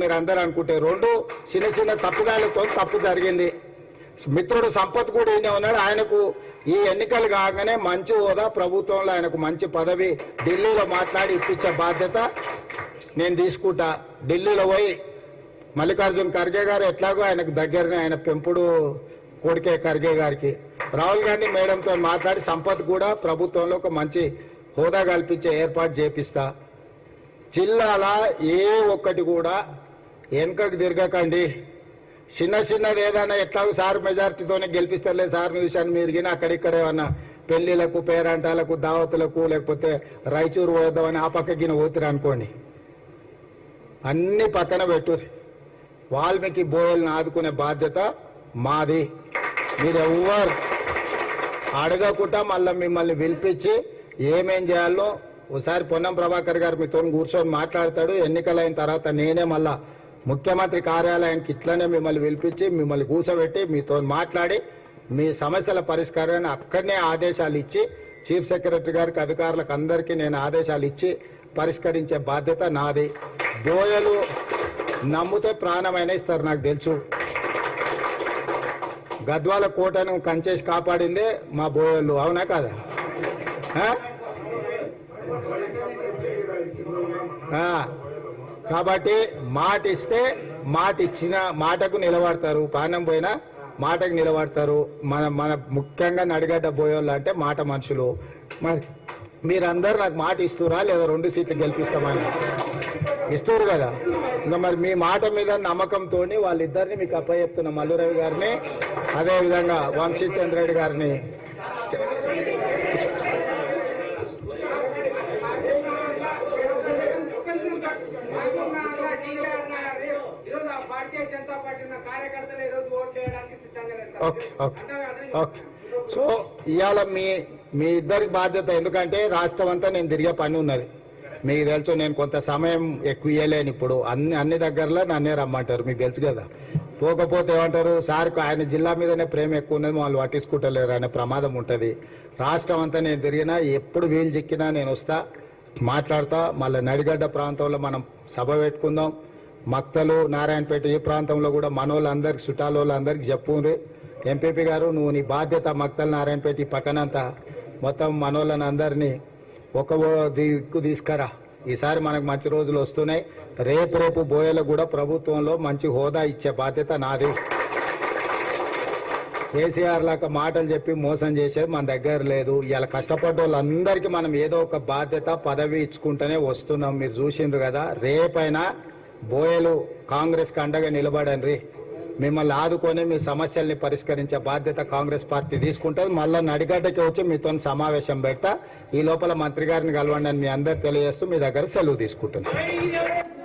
మీరు అందరూ అనుకుంటే రెండు చిన్న చిన్న తప్పుదాలతో తప్పు జరిగింది. మిత్రుడు సంపత్ కూడా ఈయన ఉన్నాడు. ఆయనకు ఈ ఎన్నికలు కాగానే మంచి హోదా ప్రభుత్వంలో ఆయనకు మంచి పదవి ఢిల్లీలో మాట్లాడి ఇప్పించే బాధ్యత నేను తీసుకుంటా. ఢిల్లీలో పోయి మల్లికార్జున్ ఖర్గే గారు ఎట్లాగో ఆయనకు దగ్గరనే, ఆయన పెంపుడు కొడుకే ఖర్గే గారికి, రాహుల్ గాంధీ మేడంతో మాట్లాడి సంపత్ కూడా ప్రభుత్వంలో ఒక మంచి హోదా కల్పించే ఏర్పాటు చేపిస్తా. జిల్లాల ఏ ఒక్కటి కూడా వెనుకకు తిరగకండి. చిన్న చిన్నది ఏదైనా ఎట్లాగో సార్ మెజార్టీతోనే గెలిపిస్తారులే సార్ విషయాన్ని మీరు గిన అక్కడిక్కడ ఏమన్నా పెళ్లిలకు పేరంటాలకు దావతులకు లేకపోతే రాయచూరు పోద్దామని ఆ పక్క గిన పోతురు అనుకోండి, అన్ని పక్కన పెట్టు. వాల్మీకి బోయల్ని ఆదుకునే బాధ్యత మాది. మీరు ఎవరు అడగకుండా మళ్ళీ మిమ్మల్ని పిలిపించి ఏమేం చేయాలో ఒకసారి పొన్నం ప్రభాకర్ గారు మీతో కూర్చొని మాట్లాడతాడు. ఎన్నికలైన తర్వాత నేనే మళ్ళా ముఖ్యమంత్రి కార్యాలయానికి ఇట్లనే మిమ్మల్ని పిలిపించి మిమ్మల్ని కూర్చోబెట్టి మీతో మాట్లాడి మీ సమస్యల పరిష్కారాన్ని అక్కడనే ఆదేశాలు ఇచ్చి చీఫ్ సెక్రటరీ గారికి అధికారులకు అందరికీ నేను ఆదేశాలు ఇచ్చి పరిష్కరించే బాధ్యత నాది. బోయలు నమ్మితే ప్రాణమైనా ఇస్తారు, నాకు తెలుసు. గద్వాల కోటను కంచేసి కాపాడిందే మా బోయలు, అవునా కాదా? కాబట్టి మాట ఇస్తే మాట ఇచ్చిన మాటకు నిలబడతారు, ప్రాణం పోయినా మాటకు నిలబడతారు. మన ముఖ్యంగా నడిగడ్డ బోయోళ్ళు అంటే మాట మనుషులు. మరి మీరందరూ నాకు మాట ఇస్తురా లేదా 2 సీట్లు గెలిపిస్తామని ఇస్తారు కదా. ఇంకా మరి మీ మాట మీద నమ్మకంతో వాళ్ళిద్దరిని మీకు అప్పచెప్తున్న మల్లురవి గారిని, అదేవిధంగా వంశీచంద్రెడ్డి గారిని. Okay okay okay. సో ఇవాళ మీ ఇద్దరికి బాధ్యత, ఎందుకంటే రాష్ట్రం అంతా నేను తిరిగే పని ఉన్నది. మీకు తెలుసు నేను కొంత సమయం ఎక్కువ ఇవ్వలేను. ఇప్పుడు అన్ని దగ్గరలో నన్నే రమ్మంటారు, మీకు తెలుసు కదా. పోకపోతే ఏమంటారు, సార్కు ఆయన జిల్లా మీదనే ప్రేమ ఎక్కువ ఉన్నది, వాళ్ళు పట్టించుకుంటలేరు అనే ప్రమాదం ఉంటుంది. రాష్ట్రం అంతా నేను తిరిగినా ఎప్పుడు వీలు చిక్కినా నేను వస్తా, మాట్లాడతా. మళ్ళీ నడిగడ్డ ప్రాంతంలో మనం సభ పెట్టుకుందాం. మక్తలు నారాయణపేట ఈ ప్రాంతంలో కూడా మనోళ్ళందరికి చుట్టాలోళ్ళందరికీ చెప్పుండ్రి. ఎంపీపీ గారు నువ్వు నీ బాధ్యత మక్తలు నారాయణపేట ఈ పక్కనంతా మొత్తం మనోళ్ళని అందరినీ ఒక దిక్కు తీసుకురా. ఈసారి మనకు మంచి రోజులు వస్తున్నాయి. రేపు బోయలకు కూడా ప్రభుత్వంలో మంచి హోదా ఇచ్చే బాధ్యత నాది. కేసీఆర్ లాగా మాటలు చెప్పి మోసం చేసేది మన దగ్గర లేదు. ఇలా కష్టపడ్డ వాళ్ళందరికీ మనం ఏదో ఒక బాధ్యత పదవి ఇచ్చుకుంటూనే వస్తున్నాం. మీరు చూసిండ్రు కదా. రేపైనా బోయలు కాంగ్రెస్కి అండగా నిలబడండి. మిమ్మల్ని ఆదుకొని మీ సమస్యల్ని పరిష్కరించే బాధ్యత కాంగ్రెస్ పార్టీ తీసుకుంటుంది. మళ్ళీ నడిగడ్డకి వచ్చి మీతో సమావేశం పెడతా. ఈ లోపల మంత్రి గారిని కలవండి అని మీ అందరు తెలియజేస్తూ మీ దగ్గర సెలవు తీసుకుంటున్నాను.